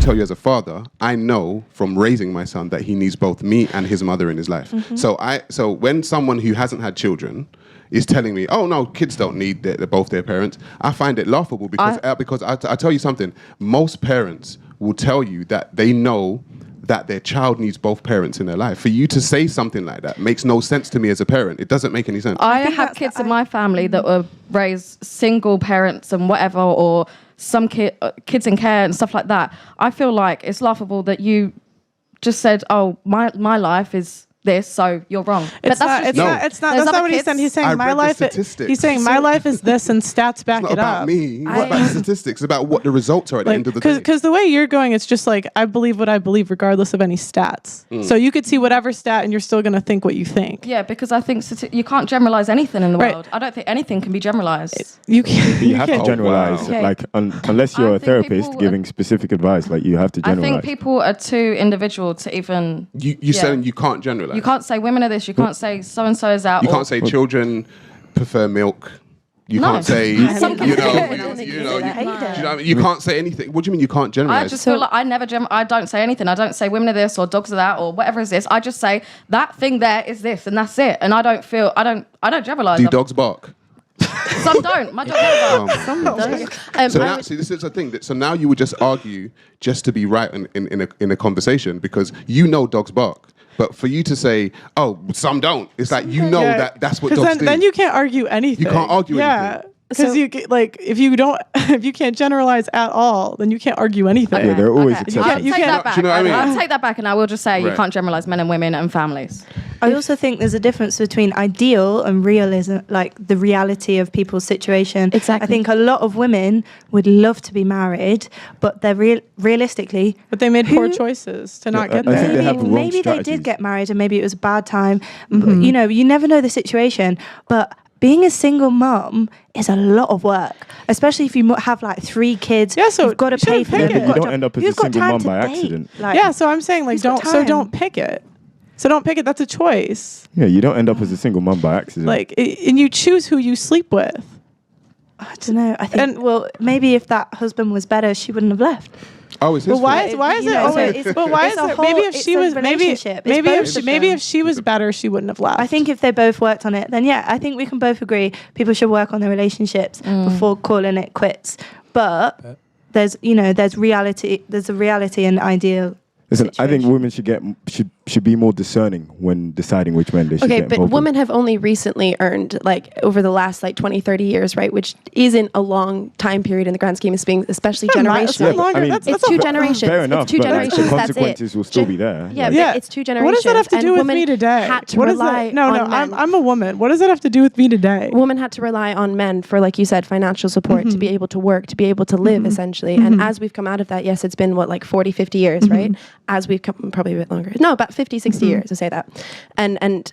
tell you as a father, I know from raising my son that he needs both me and his mother in his life. So when someone who hasn't had children is telling me, oh no, kids don't need both their parents, I find it laughable because I tell you something, most parents will tell you that they know that their child needs both parents in their life. For you to say something like that makes no sense to me as a parent. It doesn't make any sense. I have kids in my family that were raised single parents and whatever, or some kids in care and stuff like that. I feel like it's laughable that you just said, oh, my life is this, so you're wrong. It's not. That's not what he's saying. He's saying my life. He's saying my life is this, and stats back it up. It's not about me. What about statistics? It's about what the results are at the end of the day. Because the way you're going, it's just like I believe what I believe, regardless of any stats. So you could see whatever stat, and you're still gonna think what you think. Yeah, because I think you can't generalize anything in the world. I don't think anything can be generalized. You have to generalize, like unless you're a therapist giving specific advice, like you have to generalize. I think people are too individual to even. You're saying you can't generalize. You can't say women are this. You can't say so and so is out. You can't say children prefer milk. You can't say you can't say anything. What do you mean you can't generalize? I just feel like I don't say anything. I don't say women are this or dogs are that or whatever is this. I just say that thing there is this and that's it. And I don't generalize. Do dogs bark? Some don't. My dog never barks. Some don't. So now, see, this is the thing. So now you would just argue just to be right in a conversation because you know dogs bark. But for you to say, oh, some don't, it's like that's what dogs do. Then you can't argue anything. You can't argue anything. Because if you can't generalize at all, then you can't argue anything. Yeah, there are always exceptions. I'll take that back. I'll take that back, and I will just say you can't generalize men and women and families. I also think there's a difference between ideal and realism, like the reality of people's situation. Exactly. I think a lot of women would love to be married, but they're realistically. But they made poor choices to not get there. Maybe they did get married, and maybe it was a bad time. You know, you never know the situation, but. Being a single mom is a lot of work, especially if you have like 3 kids. Yeah, so you've got to pay for them. You don't end up as a single mom by accident. So I'm saying like don't pick it. So don't pick it. That's a choice. Yeah, you don't end up as a single mom by accident. Like, and you choose who you sleep with. I don't know. I think maybe if that husband was better, she wouldn't have left. Oh, it's his why is it? But why is it? Maybe if she was maybe if she was better, she wouldn't have left. I think if they both worked on it, then I think we can both agree people should work on their relationships before calling it quits. But there's reality. There's a reality and ideal. Listen, I think women should be more discerning when deciding which men they should get involved but women have only recently earned, like, over the last, 20, 30 years, right? Which isn't a long time period in the grand scheme of things, especially generational. It's 2 generations. Fair enough. It's 2 generations. The consequences will still be there. Yeah, but it's 2 generations. What does that have to do with me today? I'm a woman. What does that have to do with me today? Women had to rely on men for, like you said, financial support to be able to work, to be able to live, essentially. And as we've come out of that, yes, it's been, 40, 50 years, right? As we've come, probably a bit longer. No, about 50, 60 years to say that. And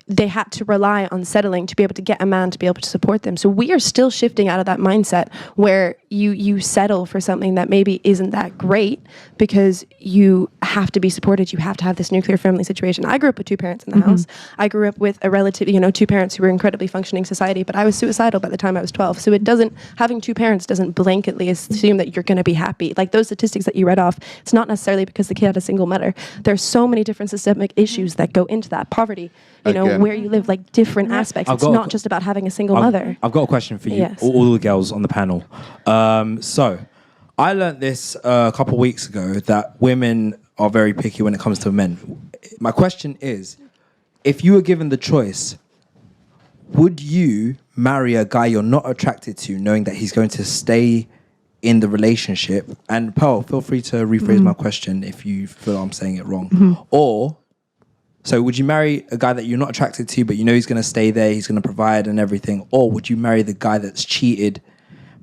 they had to rely on settling to be able to get a man to be able to support them. So we are still shifting out of that mindset where you settle for something that maybe isn't that great because you have to be supported. You have to have this nuclear family situation. I grew up with 2 parents in the house. I grew up with a relative, 2 parents who were incredibly functioning society, but I was suicidal by the time I was 12. So having 2 parents doesn't blanketly assume that you're going to be happy. Like those statistics that you read off, it's not necessarily because the kid had a single mother. There's so many different systemic issues that go into that. Poverty, where you live, like different aspects. It's not just about having a single mother. I've got a question for you, all the girls on the panel. So I learned this a couple of weeks ago that women are very picky when it comes to men. My question is, if you were given the choice, would you marry a guy you're not attracted to knowing that he's going to stay in the relationship? And Pearl, feel free to rephrase my question if you feel I'm saying it wrong. So would you marry a guy that you're not attracted to, but you know he's going to stay there, he's going to provide and everything? Or would you marry the guy that's cheated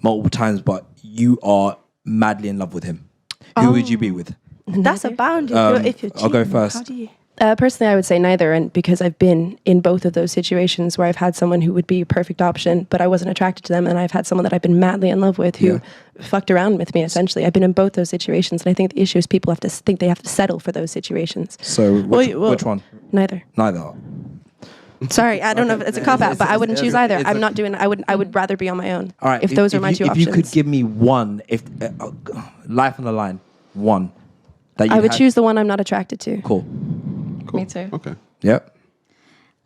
multiple times, but you are madly in love with him? Who would you be with? That's a boundary. If you're cheating, I'll go first. How do you... Personally, I would say neither, and because I've been in both of those situations where I've had someone who would be a perfect option, but I wasn't attracted to them, and I've had someone that I've been madly in love with who fucked around with me, essentially. I've been in both those situations, and I think the issue is people have to think they have to settle for those situations. So which one? Neither. Sorry, I don't know if it's a cop-out, but I wouldn't choose either. I'm not doing. I would rather be on my own. All right, if those are my 2 options. If you could give me one, life on the line, one that you I would choose the one I'm not attracted to. Cool. Me too. Okay. Yep.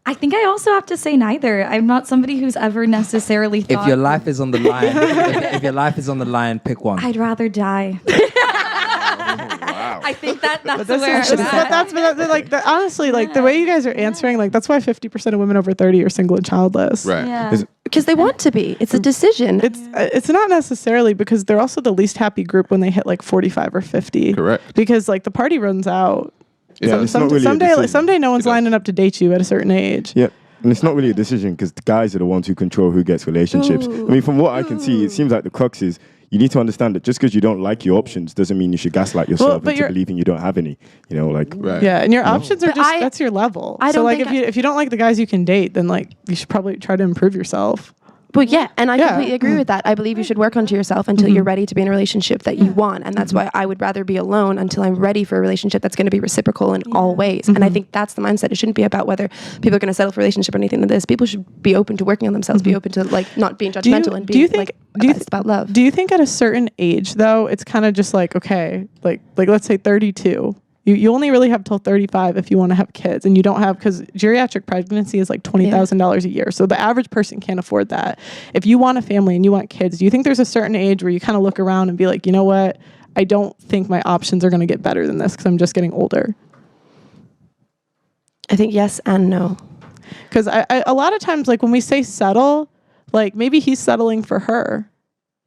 I think I also have to say neither. I'm not somebody who's ever necessarily thought... If your life is on the line, if your life is on the line, pick one. I'd rather die. Wow. I think that's where honestly, like the way you guys are answering, like that's why 50% of women over 30 are single and childless. Right. Yeah. Because they want to be. It's a decision. It's not necessarily because they're also the least happy group when they hit like 45 or 50. Correct. Because like the party runs out. Yeah, it's not really a decision. Someday no one's lining up to date you at a certain age. Yeah. And it's not really a decision because the guys are the ones who control who gets relationships. Ooh. I mean, from what I can see, it seems like the crux is you need to understand that just because you don't like your options doesn't mean you should gaslight yourself into believing you don't have any. You know, like Right. Yeah, and your options are But just that's your level. I So don't like think if you don't like the guys you can date, then like you should probably try to improve yourself. But yeah, and I completely agree with that. I believe you should work onto yourself until you're ready to be in a relationship that you want. And that's why I would rather be alone until I'm ready for a relationship that's going to be reciprocal in all ways. And I think that's the mindset. It shouldn't be about whether people are going to settle for a relationship or anything like this. People should be open to working on themselves, be open to like not being judgmental and being it's about love. Do you think at a certain age though, it's kind of just like, okay, like let's say 32. You only really have till 35 if you want to have kids, and you don't have, because geriatric pregnancy is like $20,000 a year. So the average person can't afford that. If you want a family and you want kids, do you think there's a certain age where you kind of look around and be like, you know what? I don't think my options are going to get better than this because I'm just getting older. I think yes and no. Because I a lot of times, like when we say settle, like maybe he's settling for her.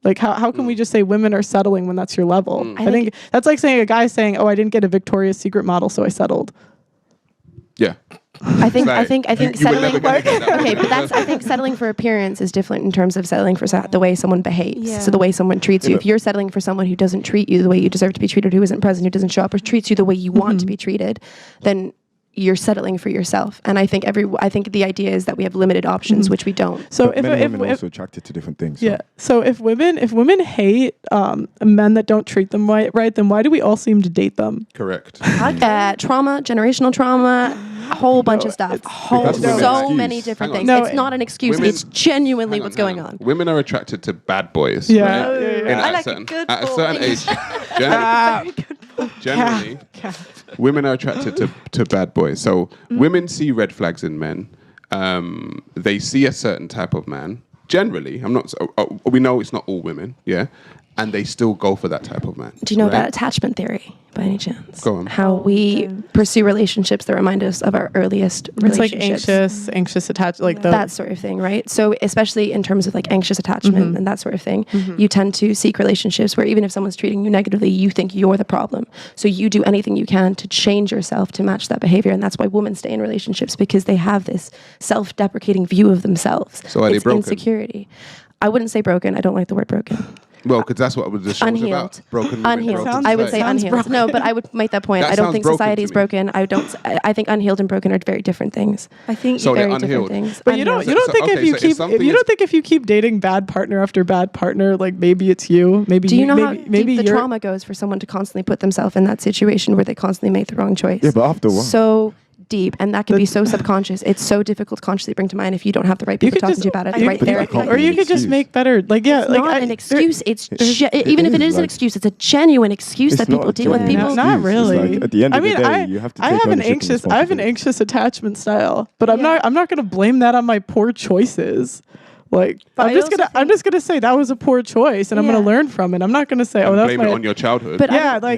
Like how can we just say women are settling when that's your level? I think that's like saying a guy saying, "Oh, I didn't get a Victoria's Secret model, so I settled." Yeah. I think you would never settling. get that Okay, but I think settling for appearance is different in terms of settling for the way someone behaves. Yeah. So the way someone treats you. If you're settling for someone who doesn't treat you the way you deserve to be treated, who isn't present, who doesn't show up, or treats you the way you want to be treated, then you're settling for yourself. And I think the idea is that we have limited options, which we don't. So but men and women are also attracted to different things. Yeah. So if women hate men that don't treat them right, then why do we all seem to date them? Correct. Trauma, generational trauma, a whole bunch of stuff. So many different things. No, it's not an excuse. It's genuinely what's going on. Women are attracted to bad boys. Yeah. Right? Yeah. I like a good at a boy. certain age. Generally, women are attracted to bad boys. So women see red flags in men. They see a certain type of man. Generally, we know it's not all women, yeah, and they still go for that type of man. Do you know about attachment theory by any chance? Go on. How we pursue relationships that remind us of our earliest relationships. It's like anxious attached, like that sort of thing, right? So especially in terms of like anxious attachment and that sort of thing, you tend to seek relationships where even if someone's treating you negatively, you think you're the problem. So you do anything you can to change yourself to match that behavior. And that's why women stay in relationships, because they have this self-deprecating view of themselves. So are they broken? Insecurity. I wouldn't say broken. I don't like the word broken. Well, because that's what the show was about. Broken women, Unhealed. broken I would say society. unhealed. No, but I would make that point. That I don't sounds think broken society to is me. broken. I think unhealed and broken are very different things. I think So they're Very unhealed. different things. But you don't think okay, if you so if something is- think if you keep dating bad partner after bad partner, like maybe it's you. Maybe Do you know how maybe deep the you're, trauma goes for someone to constantly put themselves in that situation where they constantly make the wrong choice? Yeah, but after a while. So deep, and that can be so subconscious. It's so difficult to consciously bring to mind if you don't have the right people talking to you about it, the right therapy. or you could just make better. Like It's not an excuse. Even if it is an excuse, it's a genuine excuse that people deal with. People Not really. Like, at the end of the day, you have to take I have an ownership and responsibility. anxious attachment style, but I'm not going to blame that on my poor choices. Like I'm just gonna say that was a poor choice, and I'm gonna learn from it. I'm not gonna say, that's blame it on your childhood. But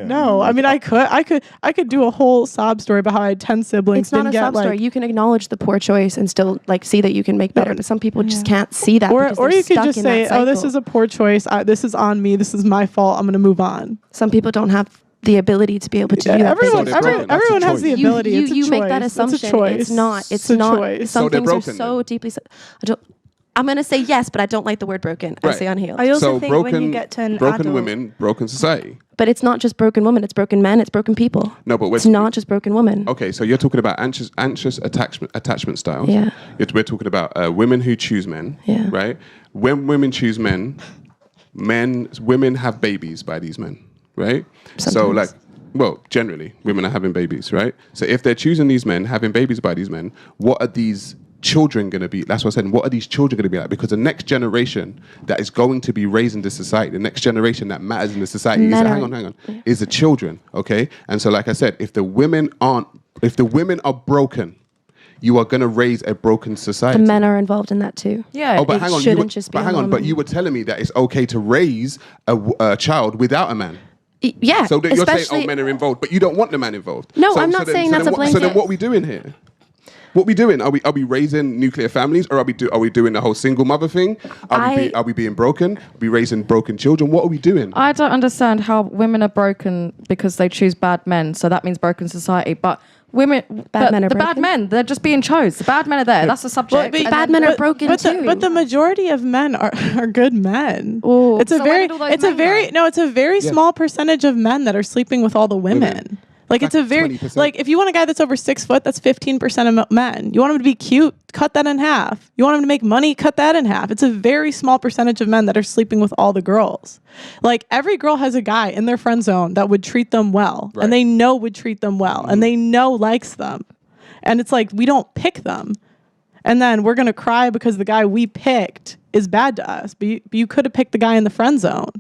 no. I mean, I could do a whole sob story about how I had 10 siblings. It's not a sob story. You can acknowledge the poor choice and still like see that you can make better. But some people just can't see that. Or because you they're could stuck just in say, that cycle. this is a poor choice. This is on me. This is my fault. I'm gonna move on. Some people don't have the ability to be able to do that. Everyone That's a has the choice. ability. You make that It's assumption. a choice. It's not. It's a not. choice. Some So they're things are broken so then. deeply. I'm going to say yes, but I don't like the word broken. I Right. say unhealed. I also So think broken, when you get to an broken adult, women, broken society. But it's not just broken women. It's broken men. It's broken people. No, but it's not just broken women. Okay, so you're talking about anxious attachment styles. Yeah. We're talking about women who choose men. Yeah. Right. When women choose women have babies by these men. Right. Sometimes. So generally, women are having babies. Right. So if they're choosing these men, having babies by these men, what are these children going to be? That's what I said. What are these children going to be like? Because the next generation that is going to be raised in this society, the next generation that matters in the society is the children. Okay, and so like I said, if the women are broken, you are going to raise a broken society. The men are involved in that too. Yeah. Oh, but hang on. But you were telling me that it's okay to raise a child without a man. Yeah. So you're saying, men are involved, but you don't want the man involved. No, I'm not saying that's a blanket. So then what are we doing here? What are we doing? Are we raising nuclear families, or are we doing the whole single mother thing? Are we being broken? Are we raising broken children? What are we doing? I don't understand how women are broken because they choose bad men. So that means broken society. But bad men, they're just being chose. The bad men are there. That's the subject. But bad men are broken too. But the majority of men are good men. Ooh. It's a very small percentage of men that are sleeping with all the women. Like it's a very 20%. Like if you want a guy that's over 6 foot, that's 15% of men. You want him to be cute, cut that in half. You want him to make money, cut that in half. It's a very small percentage of men that are sleeping with all the girls. Like every girl has a guy in their friend zone that would treat them well, and they know would treat them well, and they know likes them. And it's like we don't pick them, and then we're gonna cry because the guy we picked is bad to us. But you could have picked the guy in the friend zone.